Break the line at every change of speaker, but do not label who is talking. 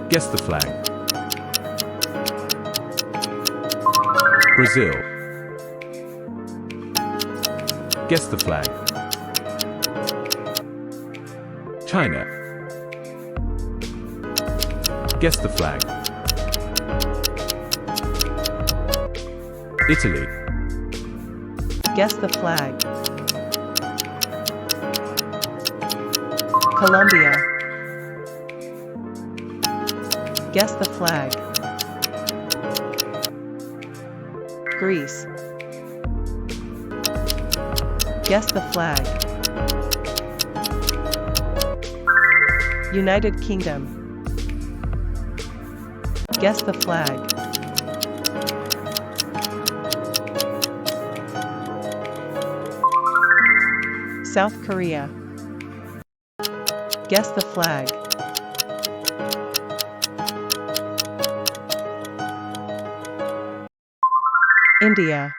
Guess the flag. Brazil. Guess the flag. China. Guess the flag. Italy.
Guess the flag. Colombia. Guess the flag. Greece. Guess the flag. United Kingdom. Guess the flag. South Korea. Guess the flag. India.